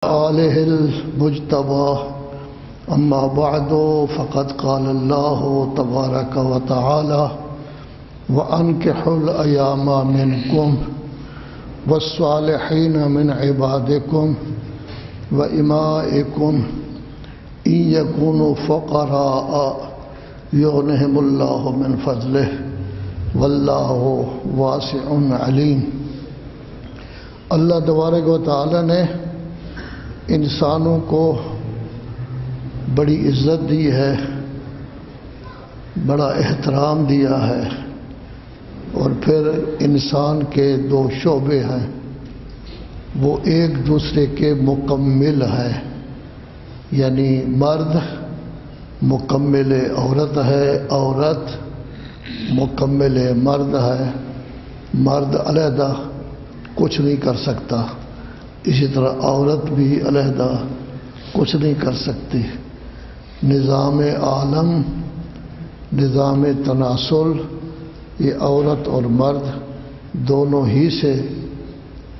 آلہ المجتبى اما بعد فقد قال الله تبارك وتعالى وانكحوا الايام منكم والصالحين من عبادكم وإمائكم ان يكونوا فقراء يغنهم الله من فضله والله واسع علیم۔ اللہ تبارک و تعالی نے انسانوں کو بڑی عزت دی ہے، بڑا احترام دیا ہے، اور پھر انسان کے دو شعبے ہیں، وہ ایک دوسرے کے مکمل ہیں، یعنی مرد مکمل عورت ہے، عورت مکمل مرد ہے۔ مرد علیحدہ کچھ نہیں کر سکتا، اسی طرح عورت بھی علیحدہ کچھ نہیں کر سکتی۔ نظام عالم، نظام تناسل، یہ عورت اور مرد دونوں ہی سے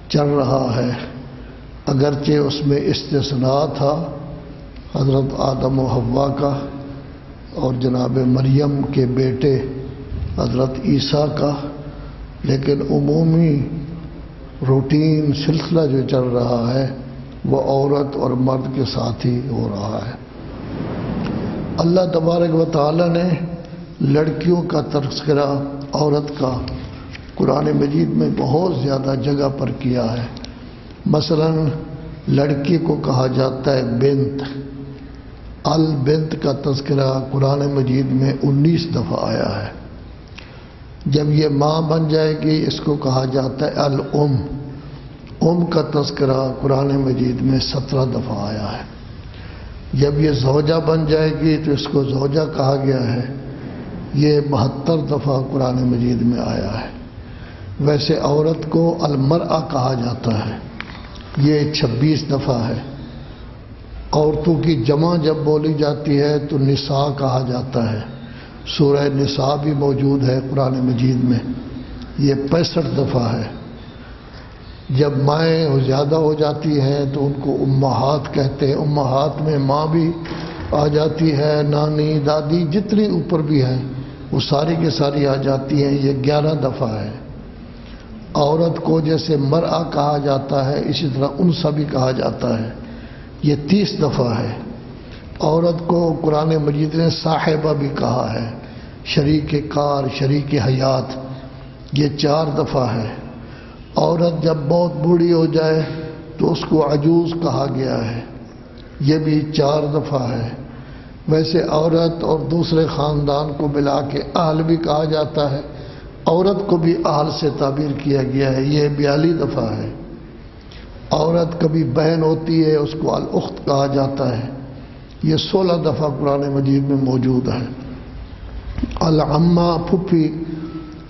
چل رہا ہے، اگرچہ اس میں استثناء تھا حضرت آدم و حوا کا اور جناب مریم کے بیٹے حضرت عیسیٰ کا، لیکن عمومی روٹین سلسلہ جو چل رہا ہے وہ عورت اور مرد کے ساتھ ہی ہو رہا ہے۔ اللہ تبارک و تعالی نے لڑکیوں کا تذکرہ عورت کا قرآن مجید میں بہت زیادہ جگہ پر کیا ہے۔ مثلا لڑکی کو کہا جاتا ہے بنت، البنت کا تذکرہ قرآن مجید میں 19 دفعہ آیا ہے۔ جب یہ ماں بن جائے گی اس کو کہا جاتا ہے الام، ام کا تذکرہ قرآن مجید میں 17 دفعہ آیا ہے۔ جب یہ زوجہ بن جائے گی تو اس کو زوجہ کہا گیا ہے، یہ 72 دفعہ قرآن مجید میں آیا ہے۔ ویسے عورت کو المرأہ کہا جاتا ہے، یہ 26 دفعہ ہے۔ عورتوں کی جمع جب بولی جاتی ہے تو نساء کہا جاتا ہے، سورہ نساء بھی موجود ہے قرآن مجید میں، یہ 65 دفعہ ہے۔ جب مائیں زیادہ ہو جاتی ہیں تو ان کو امہات کہتے ہیں، امہات میں ماں بھی آ جاتی ہے، نانی دادی جتنی اوپر بھی ہیں وہ ساری کی ساری آ جاتی ہیں، یہ 11 دفعہ ہے۔ عورت کو جیسے مرأہ کہا جاتا ہے اسی طرح انثى بھی کہا جاتا ہے، یہ 30 دفعہ ہے۔ عورت کو قرآن مجید نے صاحبہ بھی کہا ہے، شریک کار، شریک حیات، یہ 4 دفعہ ہے۔ عورت جب بہت بوڑھی ہو جائے تو اس کو عجوز کہا گیا ہے، یہ بھی 4 دفعہ ہے۔ ویسے عورت اور دوسرے خاندان کو ملا کے اہل بھی کہا جاتا ہے، عورت کو بھی اہل سے تعبیر کیا گیا ہے، یہ 42 دفعہ ہے۔ عورت کبھی بہن ہوتی ہے اس کو الاخت کہا جاتا ہے، یہ 16 دفعہ قرآن مجید میں موجود ہے۔ العمہ پھپھی،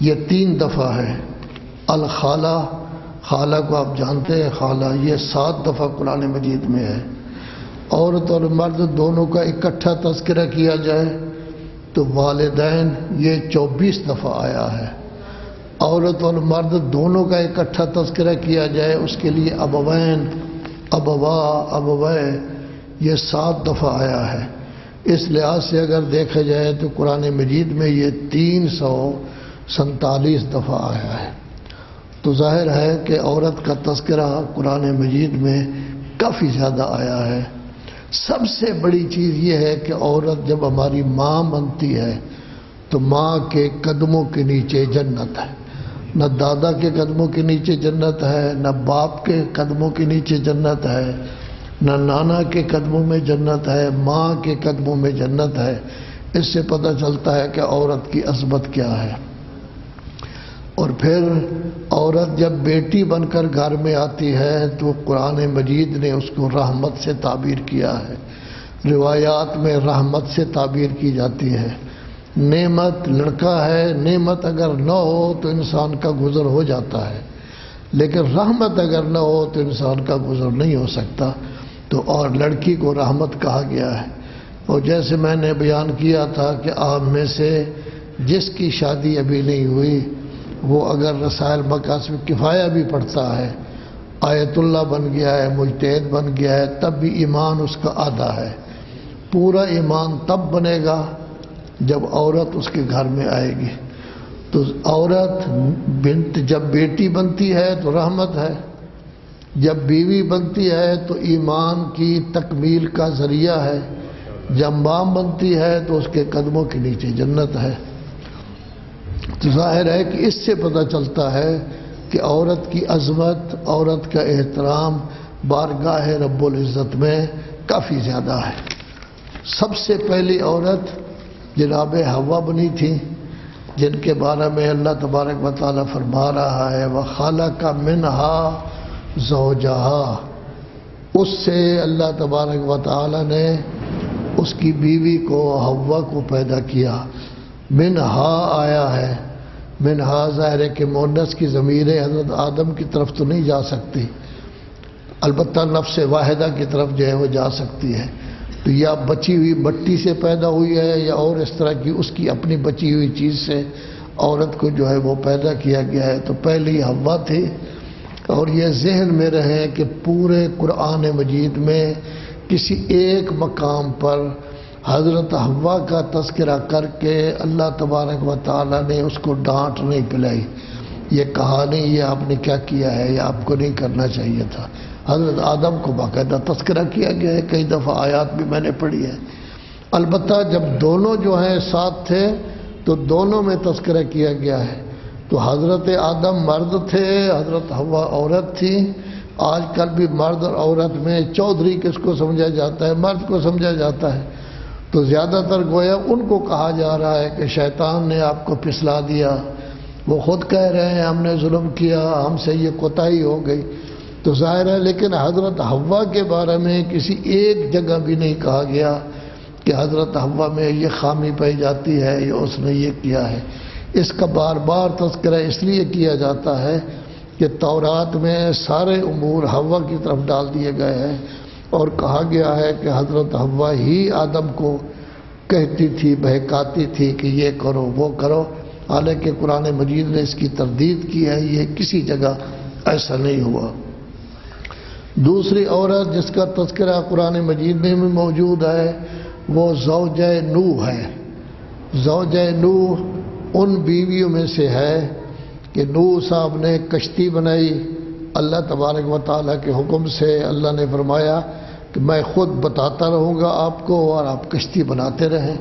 یہ 3 دفعہ ہے۔ الخالہ، خالہ کو آپ جانتے ہیں، خالہ، یہ 7 دفعہ قرآن مجید میں ہے۔ عورت اور مرد دونوں کا اکٹھا تذکرہ کیا جائے تو والدین، یہ 24 دفعہ آیا ہے۔ عورت اور مرد دونوں کا اکٹھا تذکرہ کیا جائے اس کے لیے ابوین، ابوا، ابوے، یہ 7 دفعہ آیا ہے۔ اس لحاظ سے اگر دیکھا جائے تو قرآن مجید میں یہ 347 دفعہ آیا ہے۔ تو ظاہر ہے کہ عورت کا تذکرہ قرآن مجید میں کافی زیادہ آیا ہے۔ سب سے بڑی چیز یہ ہے کہ عورت جب ہماری ماں بنتی ہے تو ماں کے قدموں کے نیچے جنت ہے، نہ دادا کے قدموں کے نیچے جنت ہے، نہ باپ کے قدموں کے نیچے جنت ہے، نہ نانا کے قدموں میں جنت ہے، ماں کے قدموں میں جنت ہے۔ اس سے پتہ چلتا ہے کہ عورت کی عظمت کیا ہے۔ اور پھر عورت جب بیٹی بن کر گھر میں آتی ہے تو قرآن مجید نے اس کو رحمت سے تعبیر کیا ہے، روایات میں رحمت سے تعبیر کی جاتی ہے۔ نعمت لڑکا ہے، نعمت اگر نہ ہو تو انسان کا گزر ہو جاتا ہے، لیکن رحمت اگر نہ ہو تو انسان کا گزر نہیں ہو سکتا، تو اور لڑکی کو رحمت کہا گیا ہے۔ اور جیسے میں نے بیان کیا تھا کہ آپ میں سے جس کی شادی ابھی نہیں ہوئی وہ اگر رسائل مقاصد کفایہ بھی پڑھتا ہے آیت اللہ بن گیا ہے، مجتہد بن گیا ہے، تب بھی ایمان اس کا آدھا ہے۔ پورا ایمان تب بنے گا جب عورت اس کے گھر میں آئے گی۔ تو عورت بنت جب بیٹی بنتی ہے تو رحمت ہے، جب بیوی بنتی ہے تو ایمان کی تکمیل کا ذریعہ ہے، جب ماں بنتی ہے تو اس کے قدموں کے نیچے جنت ہے۔ تو ظاہر ہے کہ اس سے پتہ چلتا ہے کہ عورت کی عظمت، عورت کا احترام بارگاہ رب العزت میں کافی زیادہ ہے۔ سب سے پہلی عورت جناب حوا بنی تھی، جن کے بارے میں اللہ تبارک و تعالیٰ فرما رہا ہے وَخَلَقَ مِنْهَا زَوْجَهَا۔ اس سے اللہ تبارک و تعالیٰ نے اس کی بیوی کو حوا کو پیدا کیا۔ منہا آیا ہے، منہا ظاہر ہے کہ مؤنث کی ضمیر حضرت آدم کی طرف تو نہیں جا سکتی، البتہ نفس واحدہ کی طرف جو ہے وہ جا سکتی ہے۔ تو یا بچی ہوئی مٹی سے پیدا ہوئی ہے یا اور اس طرح کی اس کی اپنی بچی ہوئی چیز سے عورت کو جو ہے وہ پیدا کیا گیا ہے۔ تو پہلی حوا تھی۔ اور یہ ذہن میں رہے کہ پورے قرآن مجید میں کسی ایک مقام پر حضرت حوا کا تذکرہ کر کے اللہ تبارک و تعالیٰ نے اس کو ڈانٹ نہیں پلائی، یہ کہا نہیں یہ آپ نے کیا کیا ہے، یہ آپ کو نہیں کرنا چاہیے تھا۔ حضرت آدم کو باقاعدہ تذکرہ کیا گیا ہے، کئی دفعہ آیات بھی میں نے پڑھی ہے۔ البتہ جب دونوں جو ہیں ساتھ تھے تو دونوں میں تذکرہ کیا گیا ہے۔ تو حضرت آدم مرد تھے، حضرت حوا عورت تھی۔ آج کل بھی مرد اور عورت میں چودھری کس کو سمجھا جاتا ہے؟ مرد کو سمجھا جاتا ہے۔ تو زیادہ تر گویا ان کو کہا جا رہا ہے کہ شیطان نے آپ کو پھسلا دیا، وہ خود کہہ رہے ہیں ہم نے ظلم کیا، ہم سے یہ کوتاہی ہو گئی۔ تو ظاہر ہے لیکن حضرت حوا کے بارے میں کسی ایک جگہ بھی نہیں کہا گیا کہ حضرت حوا میں یہ خامی پائی جاتی ہے یا اس نے یہ کیا ہے۔ اس کا بار بار تذکرہ اس لیے کیا جاتا ہے کہ تورات میں سارے امور حوا کی طرف ڈال دیے گئے ہیں، اور کہا گیا ہے کہ حضرت حوا ہی آدم کو کہتی تھی، بہکاتی تھی کہ یہ کرو وہ کرو، حالانکہ قرآن مجید نے اس کی تردید کی ہے، یہ کسی جگہ ایسا نہیں ہوا۔ دوسری عورت جس کا تذکرہ قرآن مجید میں بھی موجود ہے وہ زوجہ نوح ہے۔ زوجہ نوح ان بیویوں میں سے ہے کہ نوح صاحب نے کشتی بنائی، اللہ تبارک و تعالیٰ کے حکم سے اللہ نے فرمایا کہ میں خود بتاتا رہوں گا آپ کو اور آپ کشتی بناتے رہیں۔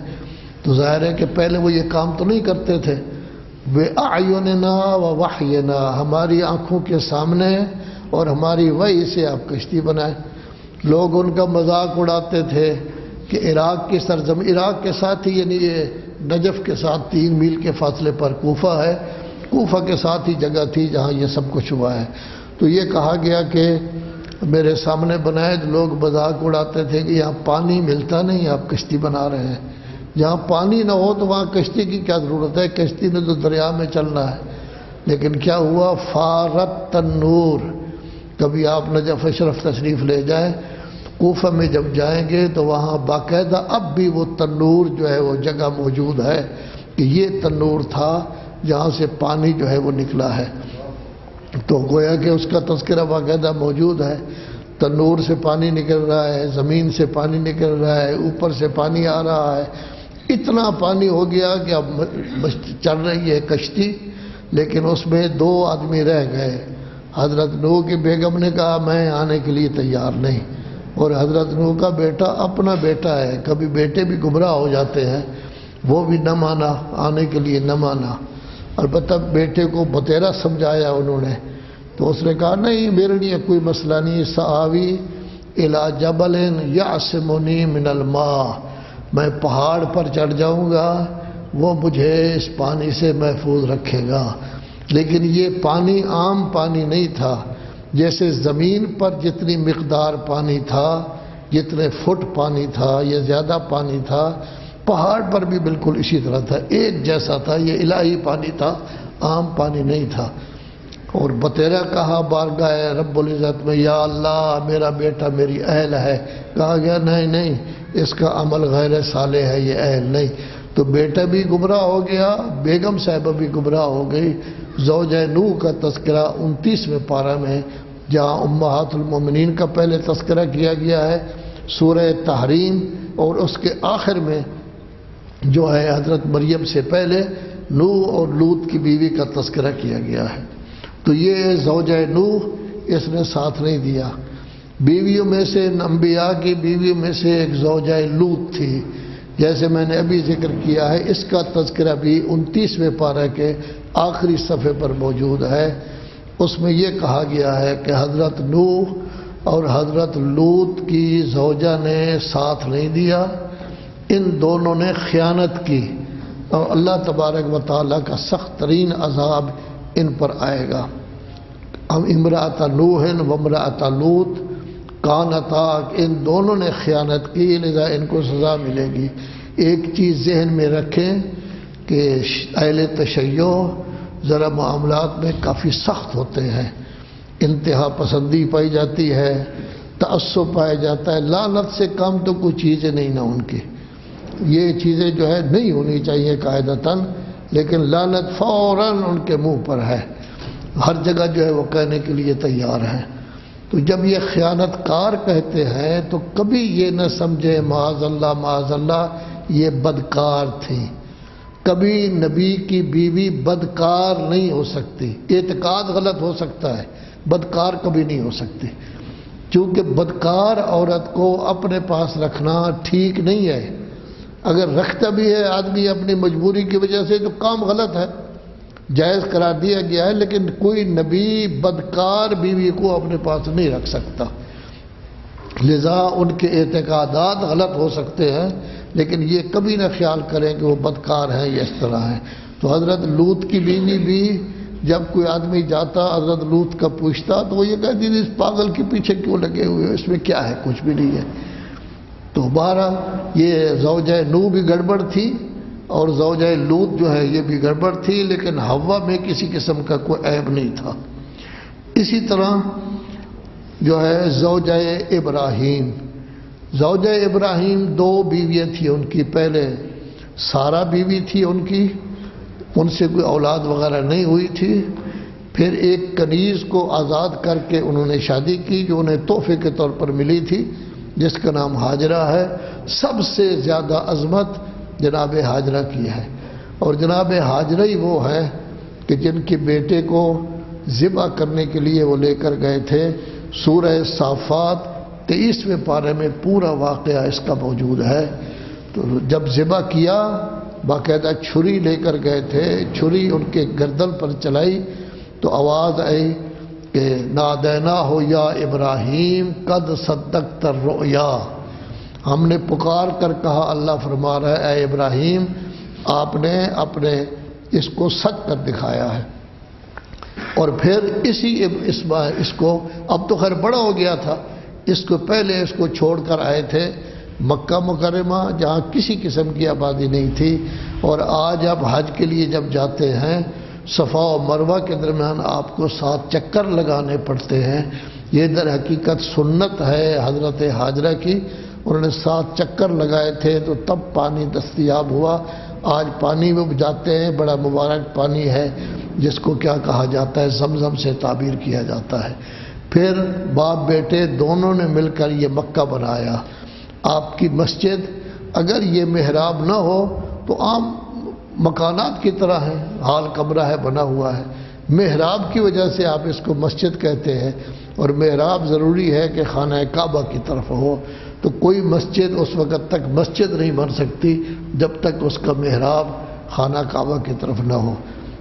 تو ظاہر ہے کہ پہلے وہ یہ کام تو نہیں کرتے تھے۔ بِأَعْيُنِنَا وَوَحْيِنَا، ہماری آنکھوں کے سامنے اور ہماری وحی سے آپ کشتی بنائیں۔ لوگ ان کا مذاق اڑاتے تھے کہ عراق کی سرزمین، عراق کے ساتھ ہی یعنی یہ نجف کے ساتھ 3 میل کے فاصلے پر کوفہ ہے، کوفہ کے ساتھ ہی جگہ تھی جہاں یہ سب کچھ ہوا ہے۔ تو یہ کہا گیا کہ میرے سامنے بنائے، تو لوگ مذاق اڑاتے تھے کہ یہاں پانی ملتا نہیں، آپ کشتی بنا رہے ہیں۔ جہاں پانی نہ ہو تو وہاں کشتی کی کیا ضرورت ہے، کشتی نے تو دریا میں چلنا ہے۔ لیکن کیا ہوا، فارت تنور۔ کبھی آپ نجف اشرف تشریف لے جائیں، کوفہ میں جب جائیں گے تو وہاں باقاعدہ اب بھی وہ تنور جو ہے وہ جگہ موجود ہے کہ یہ تنور تھا جہاں سے پانی جو ہے وہ نکلا ہے۔ تو گویا کہ اس کا تذکرہ باقاعدہ موجود ہے، تنور سے پانی نکل رہا ہے، زمین سے پانی نکل رہا ہے، اوپر سے پانی آ رہا ہے۔ اتنا پانی ہو گیا کہ اب چل رہی ہے کشتی، لیکن اس میں 2 آدمی رہ گئے۔ حضرت نوح کی بیگم نے کہا میں آنے کے لیے تیار نہیں، اور حضرت نوح کا بیٹا اپنا بیٹا ہے، کبھی بیٹے بھی گمراہ ہو جاتے ہیں، وہ بھی نہ مانا، آنے کے لیے نہ مانا۔ البتہ بیٹے کو بتیرا سمجھایا انہوں نے، تو اس نے کہا نہیں میرے لیے کوئی مسئلہ نہیں، سآوی الی جبل یعصمنی من الماء، میں پہاڑ پر چڑھ جاؤں گا، وہ مجھے اس پانی سے محفوظ رکھے گا۔ لیکن یہ پانی عام پانی نہیں تھا، جیسے زمین پر جتنی مقدار پانی تھا، جتنے فٹ پانی تھا، یہ زیادہ پانی تھا، پہاڑ پر بھی بالکل اسی طرح تھا، ایک جیسا تھا، یہ الہی پانی تھا، عام پانی نہیں تھا۔ اور بتیرا کہا بارگاہ رب العزت میں یا اللہ میرا بیٹا میری اہل ہے، کہا گیا نہیں نہیں اس کا عمل غیر صالح ہے، یہ اہل نہیں۔ تو بیٹا بھی گمراہ ہو گیا، بیگم صاحبہ بھی گمراہ ہو گئی۔ زوجہ نوح کا تذکرہ 29ویں پارہ میں جہاں امہات المومنین کا پہلے تذکرہ کیا گیا ہے سورہ تحریم، اور اس کے آخر میں جو ہے حضرت مریم سے پہلے نوح اور لوط کی بیوی کا تذکرہ کیا گیا ہے۔ تو یہ زوجہ نوح اس نے ساتھ نہیں دیا۔ بیویوں میں سے، انبیاء کی بیویوں میں سے ایک زوجہ لوط تھی، جیسے میں نے ابھی ذکر کیا ہے۔ اس کا تذکرہ بھی 29ویں پارہ کے آخری صفحے پر موجود ہے۔ اس میں یہ کہا گیا ہے کہ حضرت نوح اور حضرت لوط کی زوجہ نے ساتھ نہیں دیا، ان دونوں نے خیانت کی، اور اللہ تبارک و تعالیٰ کا سخت ترین عذاب ان پر آئے گا۔ اب امرأۃ نوح و امرأۃ لوط کانتا، ان دونوں نے خیانت کی، لذا ان کو سزا ملے گی۔ ایک چیز ذہن میں رکھیں کہ اہل تشیع ذرا معاملات میں کافی سخت ہوتے ہیں، انتہا پسندی پائی جاتی ہے، تعصب پایا جاتا ہے۔ لعنت سے کم تو کوئی چیزیں نہیں نا ان کی، یہ چیزیں جو ہے نہیں ہونی چاہیے قاعدتاً، لیکن لعنت فوراً ان کے منہ پر ہے، ہر جگہ جو ہے وہ کہنے کے لیے تیار ہیں۔ تو جب یہ خیانت کار کہتے ہیں تو کبھی یہ نہ سمجھے معاذ اللہ یہ بدکار تھی۔ کبھی نبی کی بیوی بدکار نہیں ہو سکتی، اعتقاد غلط ہو سکتا ہے، بدکار کبھی نہیں ہو سکتی، چونکہ بدکار عورت کو اپنے پاس رکھنا ٹھیک نہیں ہے۔ اگر رکھتا بھی ہے آدمی اپنی مجبوری کی وجہ سے تو کام غلط ہے، جائز قرار دیا گیا ہے، لیکن کوئی نبی بدکار بیوی کو اپنے پاس نہیں رکھ سکتا۔ لذا ان کے اعتقادات غلط ہو سکتے ہیں، لیکن یہ کبھی نہ خیال کریں کہ وہ بدکار ہیں یا اس طرح ہیں۔ تو حضرت لوط کی بیوی بھی جب کوئی آدمی جاتا حضرت لوط کا پوچھتا تو وہ یہ کہتی تھی اس پاگل کے پیچھے کیوں لگے ہوئے ہو، اس میں کیا ہے، کچھ بھی نہیں ہے۔ تو بہرحال یہ زوجہ نوح بھی گڑبڑ تھی اور زوجہ لوط جو ہے یہ بھی گڑبڑ تھی، لیکن حوا میں کسی قسم کا کوئی عیب نہیں تھا۔ اسی طرح جو ہے زوجہ ابراہیم دو بیویاں تھیں ان کی۔ پہلے سارا بیوی تھی ان کی، ان سے کوئی اولاد وغیرہ نہیں ہوئی تھی۔ پھر ایک کنیز کو آزاد کر کے انہوں نے شادی کی جو انہیں تحفے کے طور پر ملی تھی، جس کا نام ہاجرہ ہے۔ سب سے زیادہ عظمت جناب ہاجرہ کی ہے، اور جناب ہاجرہ ہی وہ ہے کہ جن کے بیٹے کو ذبح کرنے کے لیے وہ لے کر گئے تھے۔ سورہ صافات 23ویں پارے میں پورا واقعہ اس کا موجود ہے۔ تو جب ذبح کیا باقاعدہ چھری لے کر گئے تھے، چھری ان کے گردن پر چلائی تو آواز آئی کہ نادیناہ یا ابراہیم قد صدقت الرؤیا، ہم نے پکار کر کہا، اللہ فرما رہا ہے اے ابراہیم آپ نے اپنے اس کو سچ کر دکھایا ہے۔ اور پھر اس کو اب تو خیر بڑا ہو گیا تھا، اس کو پہلے اس کو چھوڑ کر آئے تھے مکہ مکرمہ جہاں کسی قسم کی آبادی نہیں تھی، اور آج آپ حج کے لیے جب جاتے ہیں صفا و مروہ کے درمیان آپ کو 7 چکر لگانے پڑتے ہیں۔ یہ در حقیقت سنت ہے حضرت ہاجرہ کی، انہوں نے 7 چکر لگائے تھے تو تب پانی دستیاب ہوا۔ آج پانی میں جاتے ہیں، بڑا مبارک پانی ہے جس کو کیا کہا جاتا ہے، زمزم سے تعبیر کیا جاتا ہے۔ پھر باپ بیٹے دونوں نے مل کر یہ مکہ بنایا۔ آپ کی مسجد اگر یہ محراب نہ ہو تو عام مکانات کی طرح ہے، حال کمرہ ہے بنا ہوا ہے، محراب کی وجہ سے آپ اس کو مسجد کہتے ہیں، اور محراب ضروری ہے کہ خانہ کعبہ کی طرف ہو۔ تو کوئی مسجد اس وقت تک مسجد نہیں بن سکتی جب تک اس کا محراب خانہ کعبہ کی طرف نہ ہو۔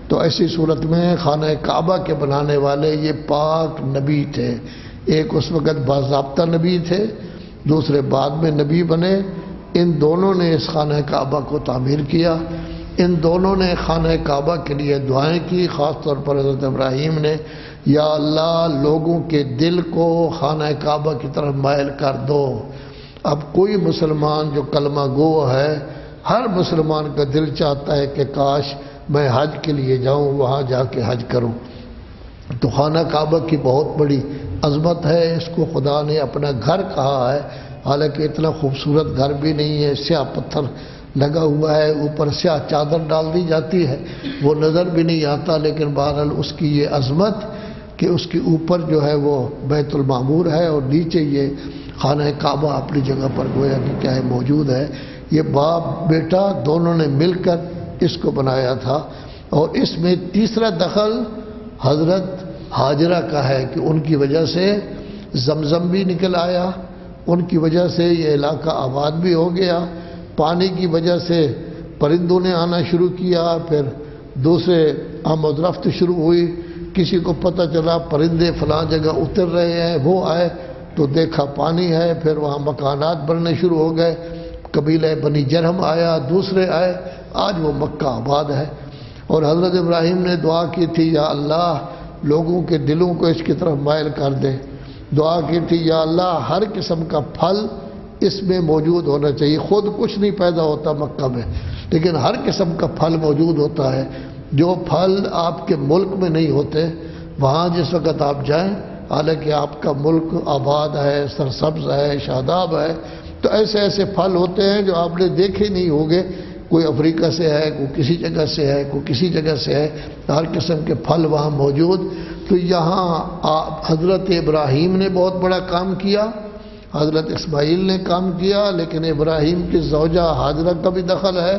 تو ایسی صورت میں خانہ کعبہ کے بنانے والے یہ پاک نبی تھے، ایک اس وقت باضابطہ نبی تھے، دوسرے بعد میں نبی بنے۔ ان دونوں نے اس خانہ کعبہ کو تعمیر کیا، ان دونوں نے خانہ کعبہ کے لیے دعائیں کی، خاص طور پر حضرت ابراہیم نے، یا اللہ لوگوں کے دل کو خانہ کعبہ کی طرف مائل کر دو۔ اب کوئی مسلمان جو کلمہ گو ہے، ہر مسلمان کا دل چاہتا ہے کہ کاش میں حج کے لیے جاؤں، وہاں جا کے حج کروں۔ تو خانہ کعبہ کی بہت بڑی عظمت ہے، اس کو خدا نے اپنا گھر کہا ہے، حالانکہ اتنا خوبصورت گھر بھی نہیں ہے، سیاہ پتھر لگا ہوا ہے، اوپر سیاہ چادر ڈال دی جاتی ہے، وہ نظر بھی نہیں آتا، لیکن بہرحال اس کی یہ عظمت کہ اس کے اوپر جو ہے وہ بیت المعمور ہے اور نیچے یہ خانہ کعبہ اپنی جگہ پر گویا کہ کیا ہے موجود ہے۔ یہ باپ بیٹا دونوں نے مل کر اس کو بنایا تھا۔ اور اس میں تیسرا دخل حضرت ہاجرہ کا ہے کہ ان کی وجہ سے زمزم بھی نکل آیا، ان کی وجہ سے یہ علاقہ آباد بھی ہو گیا، پانی کی وجہ سے پرندوں نے آنا شروع کیا، پھر دوسرے آمد و رفت شروع ہوئی، کسی کو پتہ چلا پرندے فلاں جگہ اتر رہے ہیں، وہ آئے تو دیکھا پانی ہے، پھر وہاں مکانات بننے شروع ہو گئے، قبیلہ بنی جرہم آیا، دوسرے آئے، آج وہ مکہ آباد ہے۔ اور حضرت ابراہیم نے دعا کی تھی یا اللہ لوگوں کے دلوں کو اس کی طرف مائل کر دے، دعا کی تھی یا اللہ ہر قسم کا پھل اس میں موجود ہونا چاہیے، خود کچھ نہیں پیدا ہوتا مکہ میں لیکن ہر قسم کا پھل موجود ہوتا ہے، جو پھل آپ کے ملک میں نہیں ہوتے وہاں جس وقت آپ جائیں، حالانکہ آپ کا ملک آباد ہے، سرسبز ہے، شاداب ہے، تو ایسے ایسے پھل ہوتے ہیں جو آپ نے دیکھے نہیں ہوگے، کوئی افریقہ سے ہے، کوئی کسی جگہ سے ہے، کوئی کسی جگہ سے ہے، ہر قسم کے پھل وہاں موجود۔ تو یہاں حضرت ابراہیم نے بہت بڑا کام کیا، حضرت اسماعیل نے کام کیا، لیکن ابراہیم کی زوجہ ہاجرہ کا بھی دخل ہے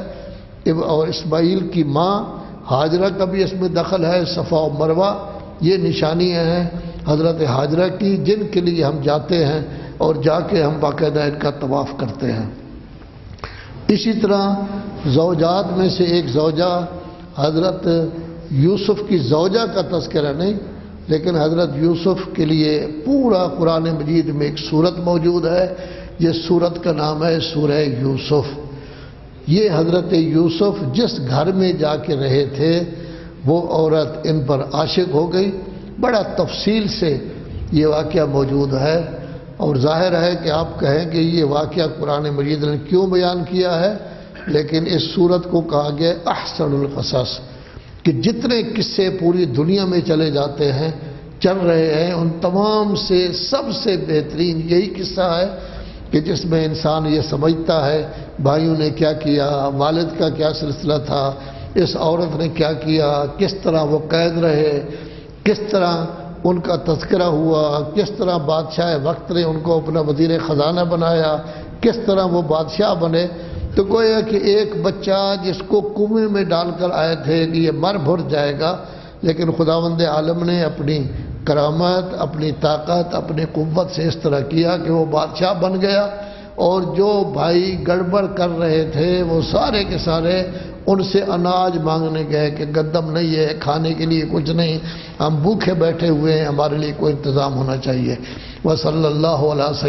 اور اسماعیل کی ماں ہاجرہ کا بھی اس میں دخل ہے۔ صفا و مروہ یہ نشانیاں ہیں حضرت ہاجرہ کی، جن کے لیے ہم جاتے ہیں اور جا کے ہم باقاعدہ ان کا طواف کرتے ہیں۔ اسی طرح زوجات میں سے ایک زوجہ حضرت یوسف کی زوجہ کا تذکرہ نہیں، لیکن حضرت یوسف کے لیے پورا قرآن مجید میں ایک سورت موجود ہے، یہ سورت کا نام ہے سورہ یوسف۔ یہ حضرت یوسف جس گھر میں جا کے رہے تھے وہ عورت ان پر عاشق ہو گئی، بڑا تفصیل سے یہ واقعہ موجود ہے، اور ظاہر ہے کہ آپ کہیں کہ یہ واقعہ قرآن مجید نے کیوں بیان کیا ہے، لیکن اس سورت کو کہا گیا احسن القصص، کہ جتنے قصے پوری دنیا میں چلے جاتے ہیں چل رہے ہیں ان تمام سے سب سے بہترین یہی قصہ ہے کہ جس میں انسان یہ سمجھتا ہے بھائیوں نے کیا کیا، والد کا کیا سلسلہ تھا، اس عورت نے کیا کیا، کس طرح وہ قید رہے، کس طرح ان کا تذکرہ ہوا، کس طرح بادشاہ وقت نے ان کو اپنا وزیر خزانہ بنایا، کس طرح وہ بادشاہ بنے۔ تو گویا کہ ایک بچہ جس کو کنویں میں ڈال کر آئے تھے کہ یہ مر بھر جائے گا، لیکن خداوند عالم نے اپنی کرامت، اپنی طاقت، اپنی قوت سے اس طرح کیا کہ وہ بادشاہ بن گیا، اور جو بھائی گڑبڑ کر رہے تھے وہ سارے کے سارے ان سے اناج مانگنے گئے کہ گندم نہیں ہے، کھانے کے لیے کچھ نہیں، ہم بھوکے بیٹھے ہوئے ہیں، ہمارے لیے کوئی انتظام ہونا چاہیے۔ وصلی اللہ علیہ وسلم